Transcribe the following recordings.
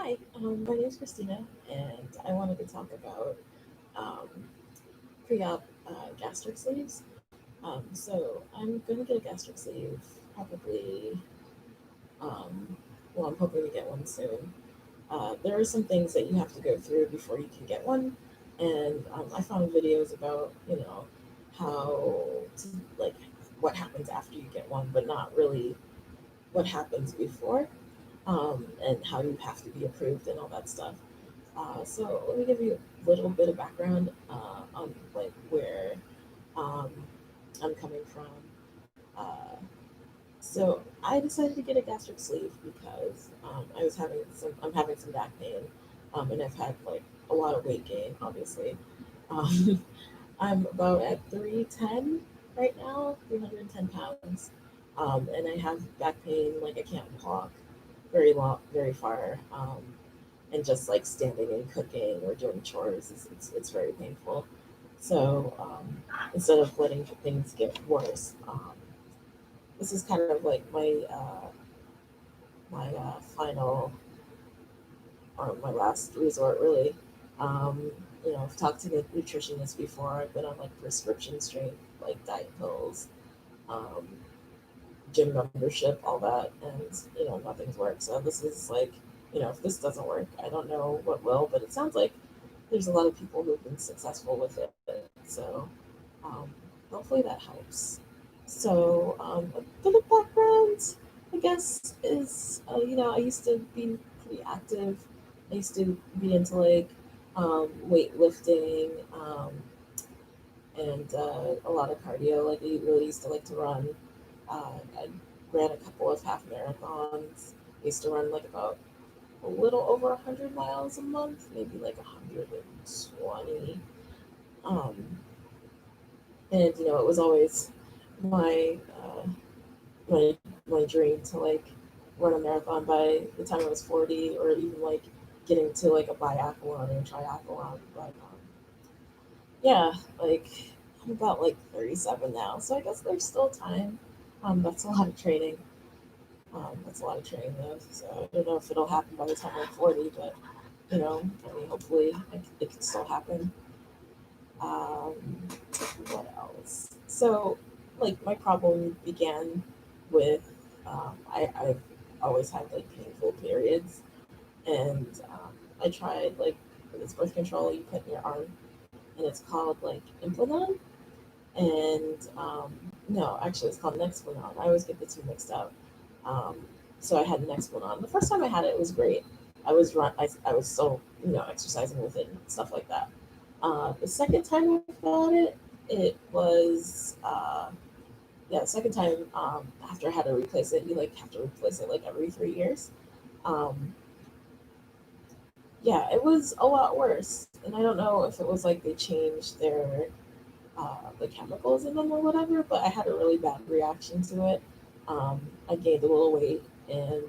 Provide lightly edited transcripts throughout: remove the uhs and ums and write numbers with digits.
Hi, my name is Christina, and I wanted to talk about um, pre-op gastric sleeves. So I'm going to get a gastric sleeve probably, um, well, I'm hoping to get one soon. There are some things that you have to go through before you can get one, and I found videos about, how to, like, what happens after you get one, but not really what happens before, and how you have to be approved and all that stuff. So let me give you a little bit of background on like where um, I'm coming from. Uh, so I decided to get a gastric sleeve because I'm having some back pain, and I've had like a lot of weight gain, obviously. Um, I'm about at 310 right now, 310 pounds, and I have back pain. Like I can't walk very long, very far. And just like standing and cooking or doing chores it's very painful. So instead of letting things get worse, this is kind of like my final or my last resort really. Um, I've talked to the nutritionist before. I've been on like prescription strength like diet pills, um, gym membership, all that, and nothing's worked. So this is like, if this doesn't work, I don't know what will. But it sounds like there's a lot of people who've been successful with it. So um, hopefully that helps. So a bit of background, I guess, is I used to be pretty active. I used to be into like weightlifting, and a lot of cardio. Like I really used to like to run. I ran a couple of half marathons. I used to run like about a little over 100 miles a month, maybe like 120. Um, and it was always my my dream to like run a marathon by the time I was 40, or even like getting to like a biathlon or triathlon. But yeah, like I'm about like 37 now, so I guess there's still time. That's a lot of training. That's a lot of training though. So I don't know if it'll happen by the time I'm 40, but I mean, hopefully it can still happen. Um, what else? So, like, my problem began with I've always had like painful periods, and I tried like this birth control you put in your arm, and it's called like Implanon, and no, actually, it's called Nexplanon. I always get the two mixed up. Um, so I had Nexplanon. The first time I had it, it was great. I was so exercising with it and stuff like that. The second time I got it, it was yeah. The second time, after I had to replace it, you like have to replace it like every 3 years. Um, yeah, it was a lot worse, and I don't know if it was like they changed the chemicals in them or whatever, but I had a really bad reaction to it. I gained a little weight, and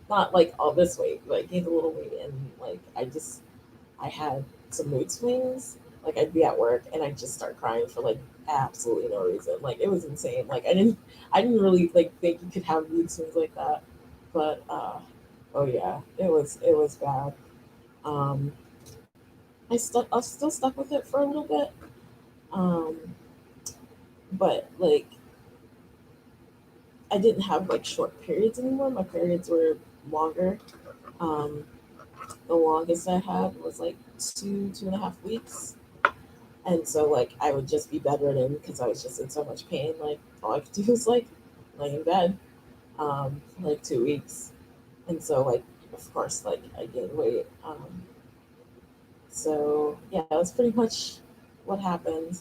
not like all this weight, but I gained a little weight, and like I had some mood swings. Like I'd be at work and I'd just start crying for like absolutely no reason. Like it was insane. Like I didn't really like think you could have mood swings like that. But oh yeah, it was bad. Um I was still stuck with it for a little bit. Um but like I didn't have like short periods anymore. My periods were longer. Um the longest I had was like 2.5 weeks. And so like I would just be bedridden because I was just in so much pain. Like all I could do was like lay in bed for like 2 weeks. And so like of course like I gained weight. So yeah, that's pretty much what happened.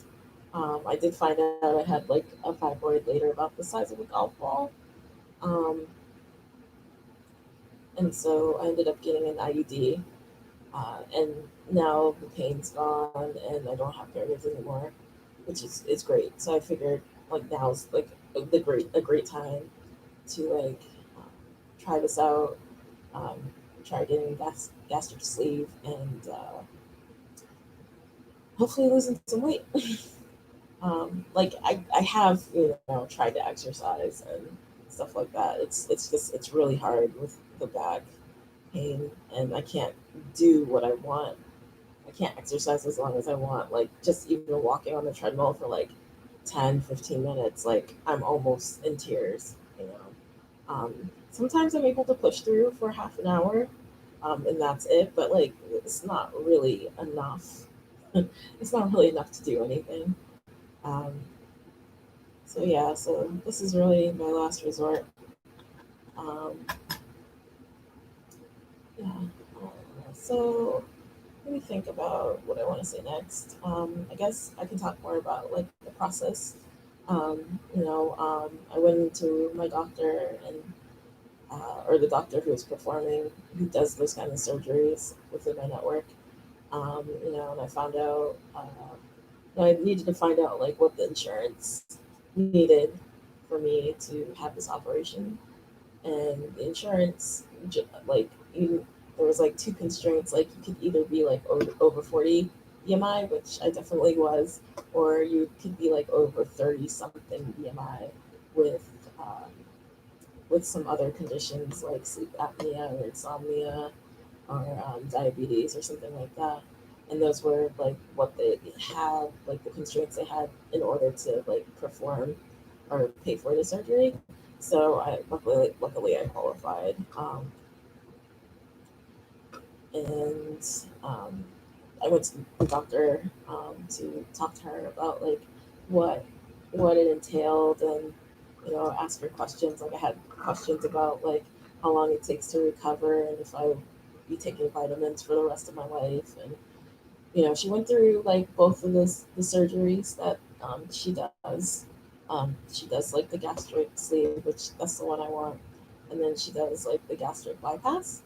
I did find out I had like a fibroid later about the size of a golf ball. Um, and so I ended up getting an IUD. And now the pain's gone and I don't have periods anymore, which is great. So I figured like now's like a great time to like um, try this out, um, try getting a gastric sleeve, and hopefully losing some weight. Like I have tried to exercise and stuff like that. It's really hard with the back. pain, and I can't do what I want. I can't exercise as long as I want. Like just even walking on the treadmill for like 10, 15 minutes, like I'm almost in tears, you know. Sometimes I'm able to push through for half an hour, and that's it, but like it's not really enough. It's not really enough to do anything. Um, so yeah, so this is really my last resort. Um, yeah. So let me think about what I want to say next. I guess I can talk more about like the process. I went into my doctor and or the doctor who was performing, who does those kind of surgeries within my network. And I found out I needed to find out like what the insurance needed for me to have this operation, and the insurance like you there was like two constraints. Like you could either be like over 40 BMI, which I definitely was, or you could be like over 30 something BMI with um, with some other conditions like sleep apnea or insomnia or diabetes or something like that. And those were like what they had, like the constraints they had in order to like perform or pay for the surgery. So luckily I qualified, and I went to the doctor to talk to her about like what what it entailed, and ask her questions. Like I had questions about like how long it takes to recover and if I would be taking vitamins for the rest of my life. And she went through like both of the surgeries that she does. She does like the gastric sleeve, which that's the one I want, and then she does like the gastric bypass.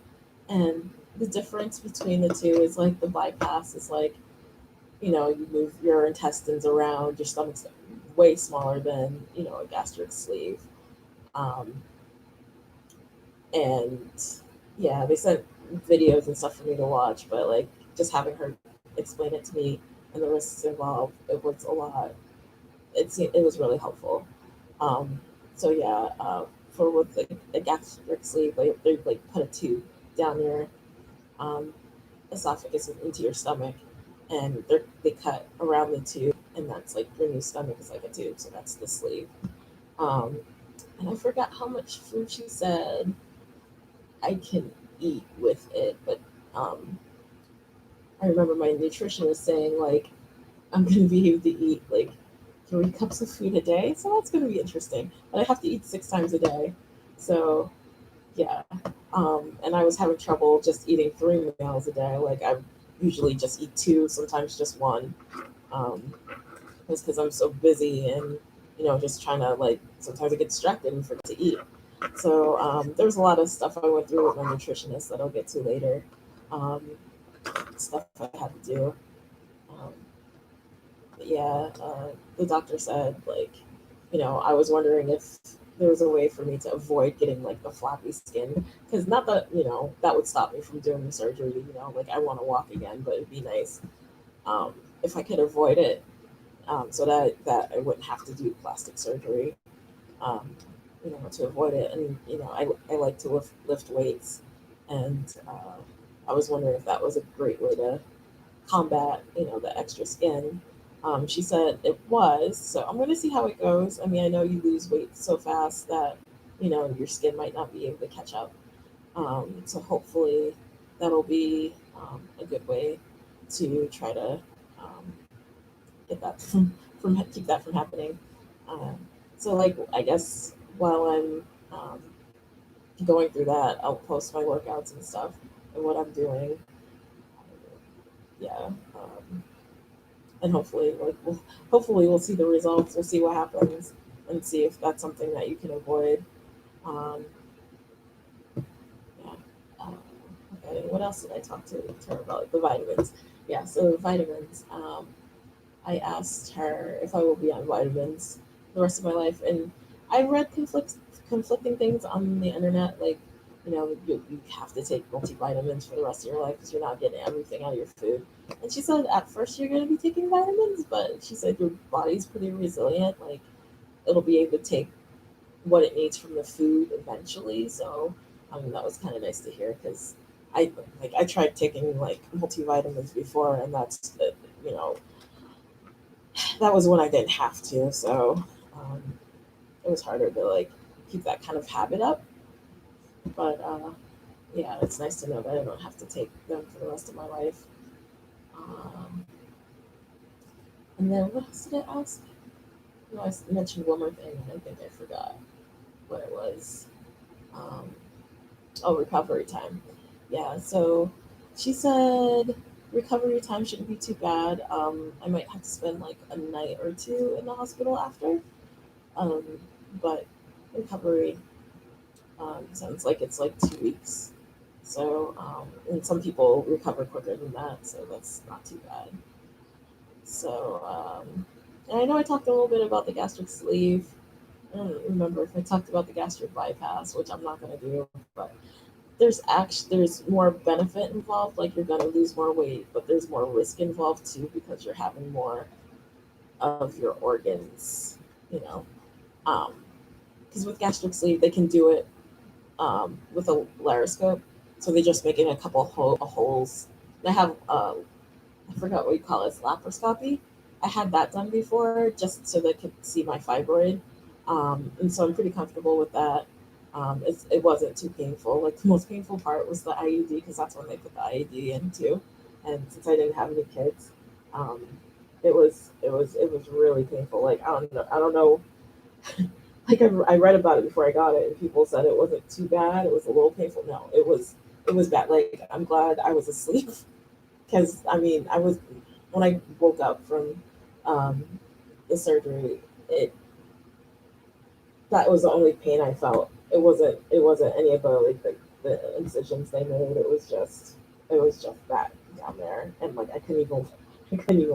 And the difference between the two is like the bypass is like, you move your intestines around, your stomach's way smaller than, a gastric sleeve. Um, and yeah, they sent videos and stuff for me to watch, but like just having her explain it to me and the risks involved, it was a lot. It was really helpful. Um, so yeah, for with the gastric sleeve, they like put a tube down your um, esophagus into your stomach, and they cut around the tube, and that's like your new stomach is like a tube, so that's the sleeve. Um, and I forgot how much food she said I can eat with it, but um, I remember my nutritionist saying like I'm gonna be able to eat like 3 cups of food a day, so that's gonna be interesting. But I have to eat 6 times a day, so yeah. And I was having trouble just eating 3 meals a day. Like I usually just eat two, sometimes just one, um, just because I'm so busy and just trying to like. Sometimes I get distracted and forget to eat. So there was a lot of stuff I went through with my nutritionist that I'll get to later. Um, Stuff I had to do. Um, but yeah, the doctor said like, I was wondering if there was a way for me to avoid getting like the flappy skin, because not that that would stop me from doing the surgery. Like I want to walk again, but it'd be nice um, if I could avoid it, so that I wouldn't have to do plastic surgery. Um, to avoid it. And I like to lift weights, and I was wondering if that was a great way to combat, the extra skin. She said it was, so I'm going to see how it goes. I mean, I know you lose weight so fast that, your skin might not be able to catch up. So hopefully that'll be a good way to try to um, get that from keep that from happening. Um, so like, I guess while I'm going through that, I'll post my workouts and stuff and what I'm doing. Yeah. And hopefully hopefully we'll see the results, we'll see what happens, and see if that's something that you can avoid. um, yeah. um, okay, what else did I talk to her about? The vitamins. Yeah, so the vitamins, I asked her if I will be on vitamins the rest of my life, and I read conflicting things on the internet, like you have to take multivitamins for the rest of your life because you're not getting everything out of your food. And she said at first you're going to be taking vitamins, but she said your body's pretty resilient. Like it'll be able to take what it needs from the food eventually. So that was kind of nice to hear, because I tried taking like multivitamins before, and you know that was when I didn't have to, so um, it was harder to like keep that kind of habit up. But yeah, it's nice to know that I don't have to take them for the rest of my life. Um, and then what else did I ask? No, mentioned one more thing, and I think I forgot what it was. Um, oh, recovery time. Yeah, so she said recovery time shouldn't be too bad. I might have to spend like a night or two in the hospital after. Um, but recovery sounds like it's like 2 weeks. So, and some people recover quicker than that, so that's not too bad. So, and I know I talked a little bit about the gastric sleeve. I don't remember if I talked about the gastric bypass, which I'm not going to do, but there's more benefit involved. Like you're going to lose more weight, but there's more risk involved too because you're having more of your organs, you know. Um, because with gastric sleeve, they can do it with a laryngoscope. So they just make it a couple holes. They have I forgot what you call it, it's laparoscopy. I had that done before just so they could see my fibroid, and so I'm pretty comfortable with that. It wasn't too painful. Like the most painful part was the IUD because that's when they put the IUD in too. And since I didn't have any kids, um, it was really painful. Like I don't know like I read about it before I got it, and people said it wasn't too bad. It was a little painful. No, it was bad. Like I'm glad I was asleep because I mean I was when I woke up from um, the surgery. It That was the only pain I felt. It wasn't any of the incisions they made. It was just that down there, and like I couldn't even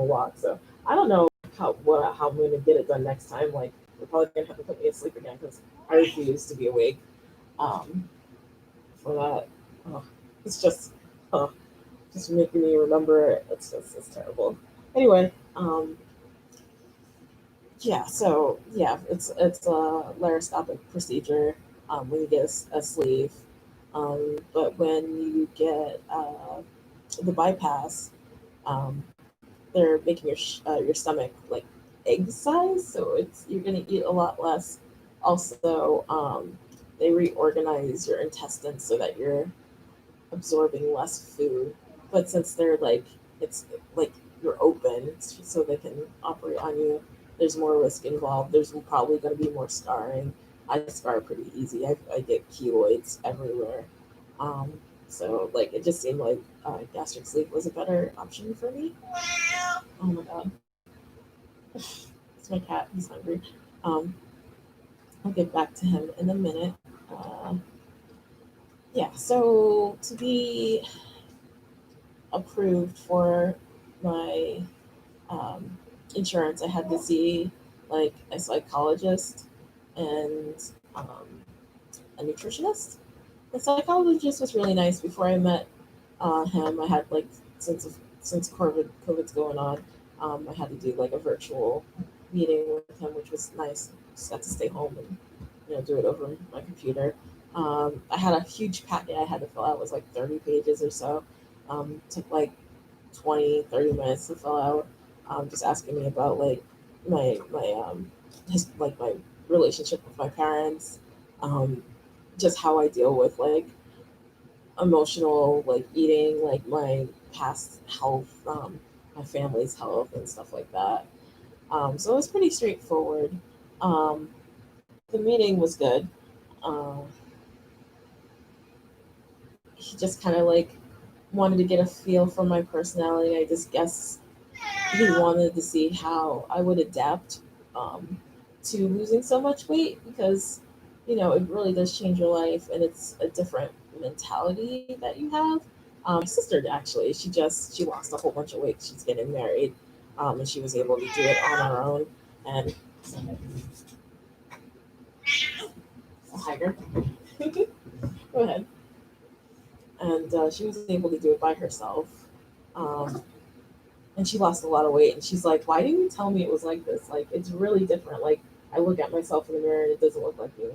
walk. So I don't know how I'm gonna get it done next time. Like they're probably gonna have to put me asleep again because I refuse to be awake. Um, for that, oh, it's oh, just making me remember it. It's terrible. Anyway, yeah. So yeah, it's a laparoscopic procedure when you get a sleeve, but when you get the bypass, um, they're making your stomach like egg size, so it's you're gonna eat a lot less. Also, they reorganize your intestines so that you're absorbing less food. But since they're like it's like you're open, so they can operate on you. There's more risk involved. There's probably going to be more scarring. I scar pretty easy. I get keloids everywhere. Um, so like it just seemed like gastric sleeve was a better option for me. Oh my god, it's my cat. He's hungry. Um, I'll get back to him in a minute. Uh, yeah. So to be approved for my um, insurance, I had to see like a psychologist and a nutritionist. The psychologist was really nice. Before I met him, I had like since COVID's going on, I had to do like a virtual meeting with him, which was nice. Just got to stay home and do it over my computer. I had a huge packet I had to fill out. It was like 30 pages or so. Took like 20-30 minutes to fill out. Just asking me about like my relationship with my parents, um, just how I deal with like emotional like eating, like my past health, my family's health and stuff like that. So it was pretty straightforward. Um, the meeting was good. Um, he just kind of like wanted to get a feel for my personality. I just guess he wanted to see how I would adapt um, to losing so much weight because it really does change your life and it's a different mentality that you have. My sister actually, she lost a whole bunch of weight. She's getting married, and she was able to do it on her own. And a hiker, go ahead. And she was able to do it by herself. Um, and she lost a lot of weight. And she's like, "Why didn't you tell me it was like this? Like, it's really different. Like, I look at myself in the mirror and it doesn't look like me."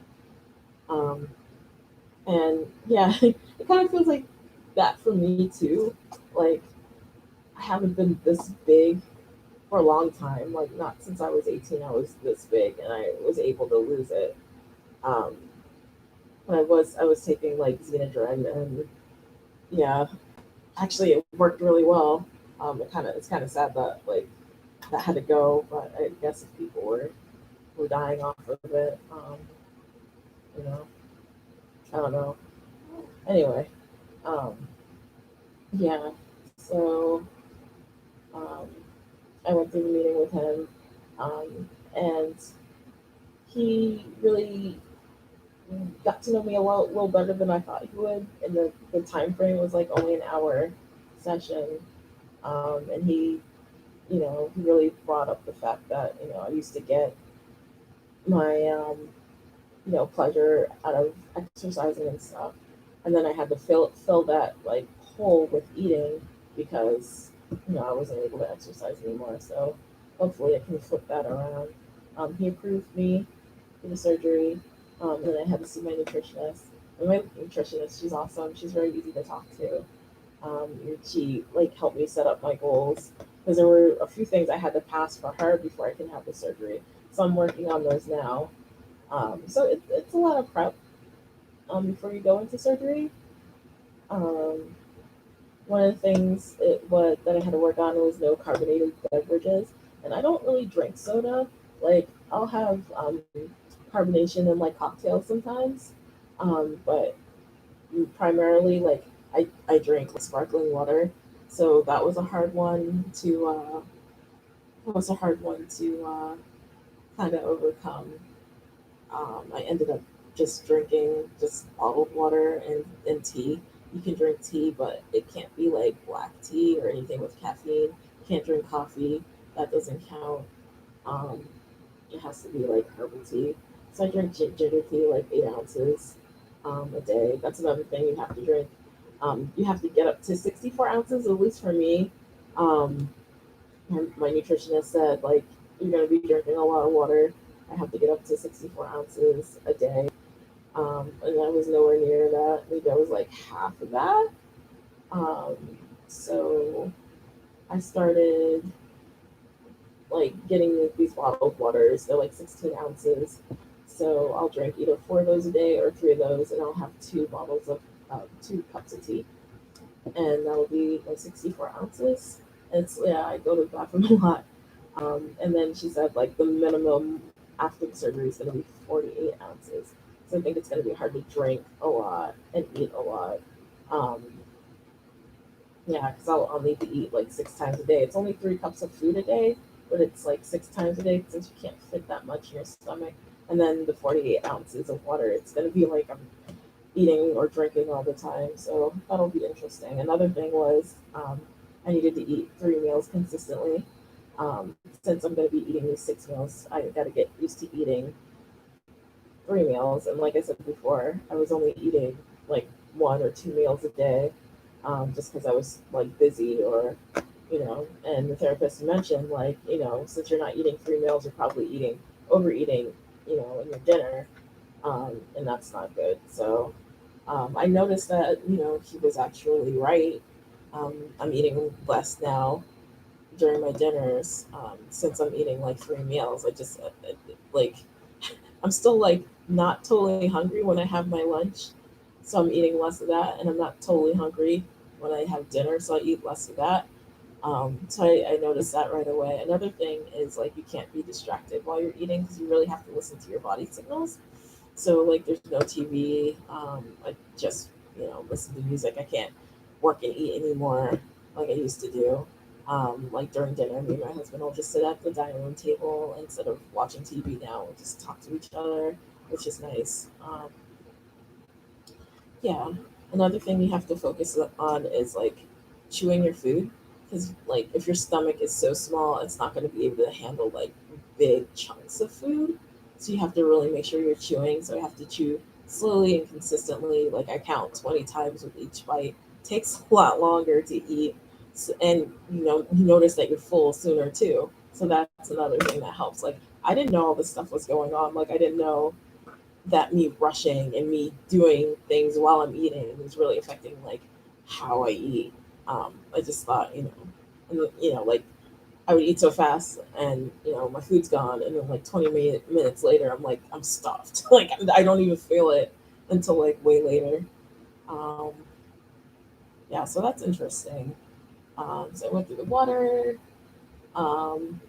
Um, and yeah, it kind of feels like that for me too. Like, I haven't been this big for a long time. Like, not since I was 18, I was this big, and I was able to lose it. Um, when I was taking like Xenadrine, and yeah, actually it worked really well. It's kind of sad that like that had to go, but I guess if people were dying off of it, you know, I don't know. Anyway, um, yeah, so um, I went through the meeting with him, and he really got to know me a little better than I thought he would. And the time frame was like only an hour session, and he really brought up the fact that I used to get my pleasure out of exercising and stuff, and then I had to fill that like hole with eating because I wasn't able to exercise anymore. So hopefully I can flip that around. He approved me for the surgery, and then I had to see my nutritionist. And my nutritionist, she's awesome. She's very easy to talk to. She like helped me set up my goals because there were a few things I had to pass for her before I can have the surgery. So I'm working on those now. So it's a lot of prep before you go into surgery. Um, One of the things that I had to work on was no carbonated beverages, and I don't really drink soda. Like I'll have carbonation in like cocktails sometimes, but primarily like I drink like sparkling water. So that was a hard one to kind of overcome. I ended up just drinking just bottled water and tea. You can drink tea, but it can't be like black tea or anything with caffeine. You can't drink coffee. That doesn't count. Um, it has to be like herbal tea. So I drink ginger tea, like 8 ounces a day. That's another thing you have to drink. You have to get up to 64 ounces, at least for me. Um, my nutritionist said, like, you're going to be drinking a lot of water. I have to get up to 64 ounces a day. And I was nowhere near that. Maybe I was like half of that. Um, so I started like getting these bottled waters. They're like 16 ounces. So I'll drink either 4 of those a day or 3 of those, and I'll have 2 cups of tea, and that'll be like 64 ounces. Yeah, I go to the bathroom a lot. And then she said like the minimum after the surgery is going to be 48 ounces. So I think it's going to be hard to drink a lot and eat a lot. Um, yeah, because I'll need to eat like 6 times a day. It's only 3 cups of food a day, but it's like 6 times a day since you can't fit that much in your stomach. And then the 48 ounces of water, it's going to be like I'm eating or drinking all the time. So that'll be interesting. Another thing was I needed to eat 3 meals consistently. Since I'm going to be eating these 6 meals, I got to get used to eating 3 meals. And like I said before, I was only eating like 1 or 2 meals a day, just because I was like busy or, and the therapist mentioned like, since you're not eating 3 meals, you're probably overeating, in your dinner, and that's not good. So I noticed that, he was actually right. I'm eating less now during my dinners, since I'm eating like 3 meals. Like, I'm still like not totally hungry when I have my lunch, so I'm eating less of that, and I'm not totally hungry when I have dinner, so I eat less of that. So I noticed that right away. Another thing is like you can't be distracted while you're eating because you really have to listen to your body signals. So like there's no TV. I just listen to music. I can't work and eat anymore like I used to do. Like during dinner, me and my husband will just sit at the dining room table instead of watching TV now. We'll just talk to each other, which is nice. Yeah. Another thing you have to focus on is like chewing your food, because like if your stomach is so small, it's not going to be able to handle like big chunks of food. So you have to really make sure you're chewing. So I have to chew slowly and consistently. Like I count 20 times with each bite. Takes a lot longer to eat, and you notice that you're full sooner too. So that's another thing that helps. Like I didn't know all this stuff was going on. Like I didn't know that me rushing and me doing things while I'm eating is really affecting like how I eat. I just thought, and like I would eat so fast, and my food's gone, and then like 20 minutes later, I'm like I'm stuffed. Like I don't even feel it until like way later. Um, yeah, so that's interesting. So I went through the water, um,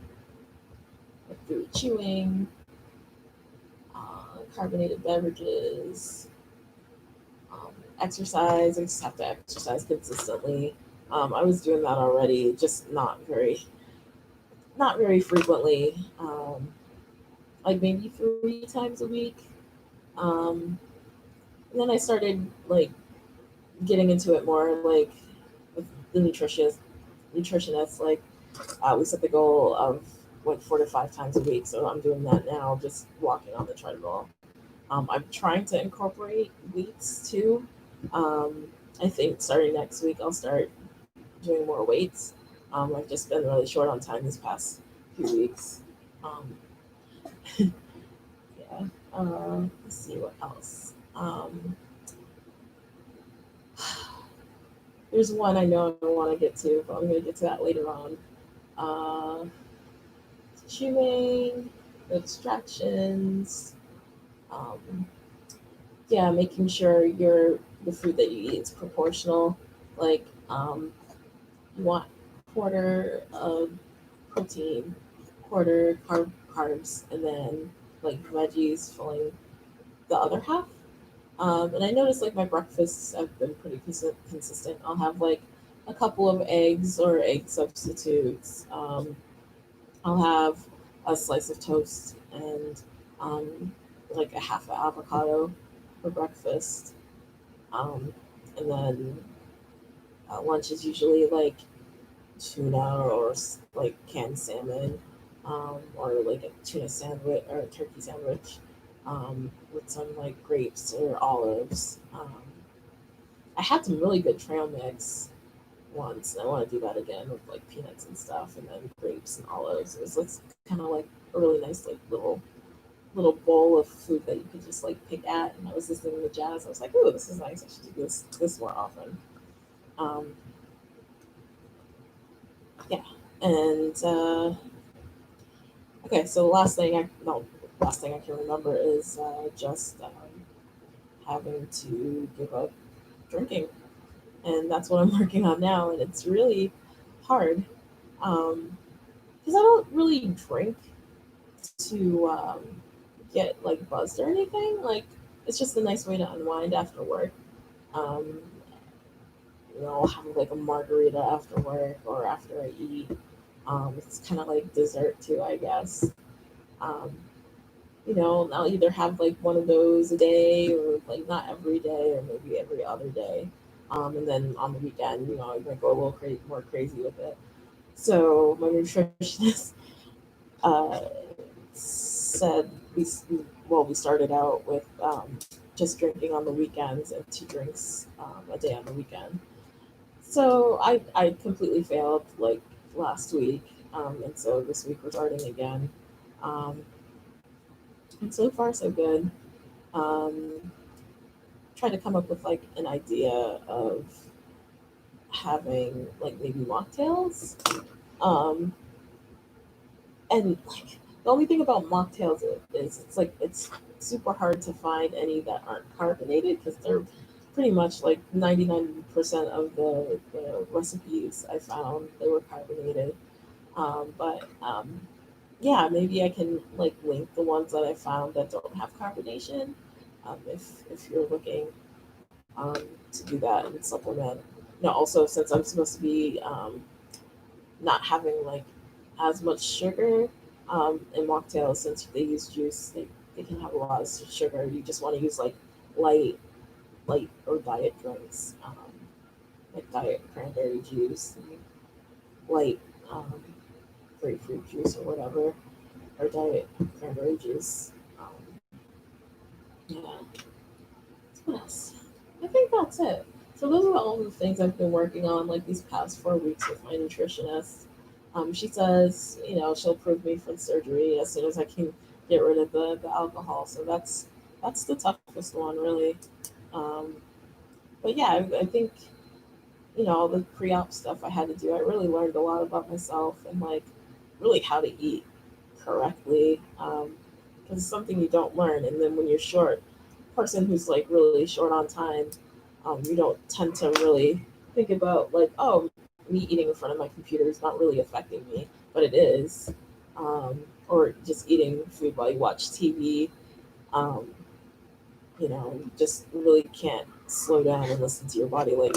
went through chewing, carbonated beverages, exercise. I just have to exercise consistently. I was doing that already, just not very frequently. Like maybe 3 times a week. Um, and then I started like getting into it more, like with the nutritionist. Like we set the goal of like 4 to 5 times a week, so I'm doing that now, just walking on the treadmill. I'm trying to incorporate weights too. I think starting next week I'll start doing more weights. I've just been really short on time this past few weeks. Um, yeah. Let's see what else. There's one I know I want to get to, but I'm going to get to that later on. Uh, Chewing, the distractions. Um, yeah, making sure the food that you eat is proportional. Like you want quarter of protein, quarter carbs, and then like veggies filling the other half. And I noticed like my breakfasts have been pretty consistent. I'll have like a couple of eggs or egg substitutes. I'll have a slice of toast and like a half an avocado for breakfast. Um, and then lunch is usually like tuna or like canned salmon, or like a tuna sandwich or a turkey sandwich, with some like grapes or olives. I had some really good trail mix once, and I want to do that again with like peanuts and stuff, and then grapes and olives. It was like kind of like a really nice like little bowl of food that you could just like pick at. And I was listening to jazz. I was like, "Ooh, this is nice. I should do this more often." Um, yeah, and okay, so last thing I can remember is just having to give up drinking, and that's what I'm working on now, and it's really hard because I don't really drink to get like buzzed or anything. Like it's just a nice way to unwind after work. Um, I'll have like a margarita after work or after I eat. It's kind of like dessert too, I guess. Um, I'll either have like one of those a day or like not every day or maybe every other day. And then on the weekend, I might go a little more crazy with it. So my nutritionist uh, said we started out with just drinking on the weekends and 2 drinks a day on the weekend. So I completely failed like last week, and so this week we're starting again. Um, and so far so good. Um, Trying to come up with like an idea of having like maybe mocktails. Um, and like the only thing about mocktails is it's super hard to find any that aren't carbonated because they're pretty much like 99% of the recipes I found they were carbonated. But yeah, maybe I can like link the ones that I found that don't have carbonation, if you're looking um, to do that and supplement. Also since I'm supposed to be not having like as much sugar in mocktails, since they use juice, they can have a lot of sugar. You just want to use like light light or diet drinks, like diet cranberry juice and light um, grapefruit juice or whatever, or diet cranberry juice. Yeah. What else? I think that's it. So those are all the things I've been working on like these past 4 weeks with my nutritionist. She says, she'll approve me for the surgery as soon as I can get rid of the alcohol. So that's the toughest one, really. Um, but yeah, I think all the pre-op stuff I had to do, I really learned a lot about myself and like really how to eat correctly. Because it's something you don't learn, and then when you're short, person who's like really short on time, you don't tend to really think about like, oh, me eating in front of my computer is not really affecting me, but it is. Or just eating food while you watch TV. Um, you just really can't slow down and listen to your body. Like,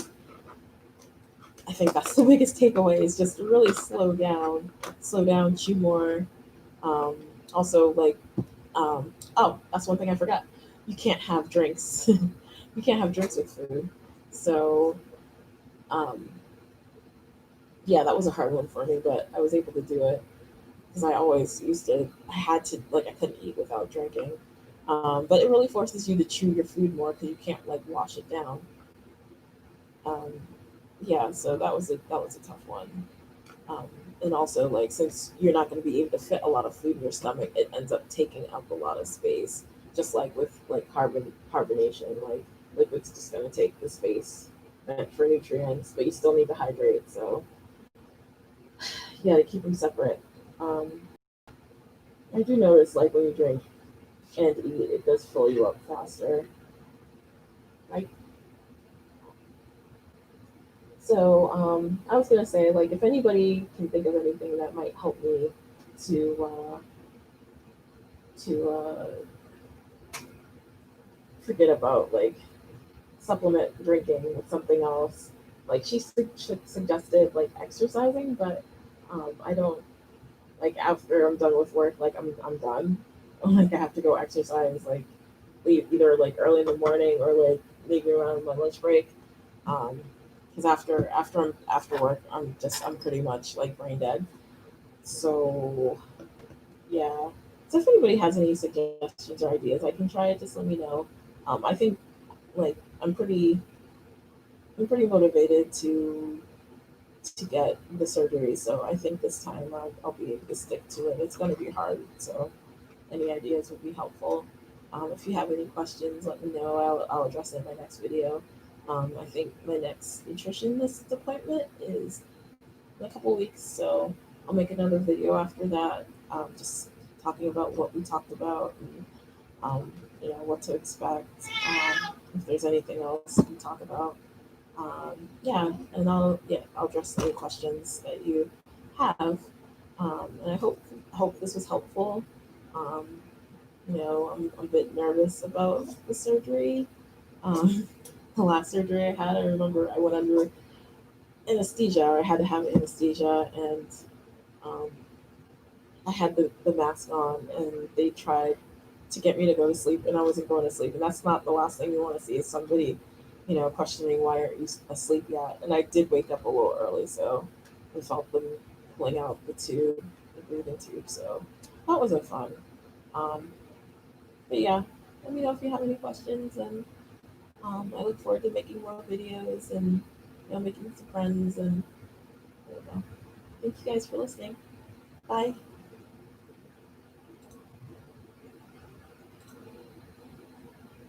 I think that's the biggest takeaway is just really slow down, chew more. Um, Also, like, oh, that's one thing I forgot. You can't have drinks. You can't have drinks with food. So, um, yeah, that was a hard one for me, but I was able to do it because I had to, like, I couldn't eat without drinking. But it really forces you to chew your food more because you can't, like, wash it down. Um, yeah, so that was a tough one. Um, and also, like, since you're not going to be able to fit a lot of food in your stomach, it ends up taking up a lot of space. Just like with like carbonation, like liquid's just going to take the space meant for nutrients, but you still need to hydrate. So yeah, to keep them separate. Um, I do notice like when you drink and eat, it does fill you up faster. Like, so I was gonna say, like, if anybody can think of anything that might help me to forget about like supplement drinking with something else. Like suggested like exercising, but I don't like after I'm done with work, like I'm done. Like I have to go exercise, like leave either like early in the morning or like maybe around my lunch break. Because after work, I'm pretty much like brain dead. So yeah. So if anybody has any suggestions or ideas, I can try it. Just let me know. I think like I'm pretty motivated to get the surgery. So I think this time I'll be able to stick to it. It's going to be hard. So any ideas would be helpful. If you have any questions, let me know. I'll address it in my next video. I think my next nutritionist appointment is in a couple weeks. So I'll make another video after that. Just talking about what we talked about and what to expect. If there's anything else we can talk about. Yeah, and I'll address any questions that you have. And I hope this was helpful. Um, I'm a bit nervous about the surgery. Um, the last surgery I had, I remember I went under anesthesia, or I had to have anesthesia, and um, I had the mask on, and they tried to get me to go to sleep, and I wasn't going to sleep. And that's not the last thing you want to see is somebody, questioning why aren't you asleep yet. And I did wake up a little early, so I felt them pulling out the breathing tube. So that wasn't fun. Um, but yeah, let me know if you have any questions, and I look forward to making more videos and making some friends. And I don't know. Thank you guys for listening. Bye.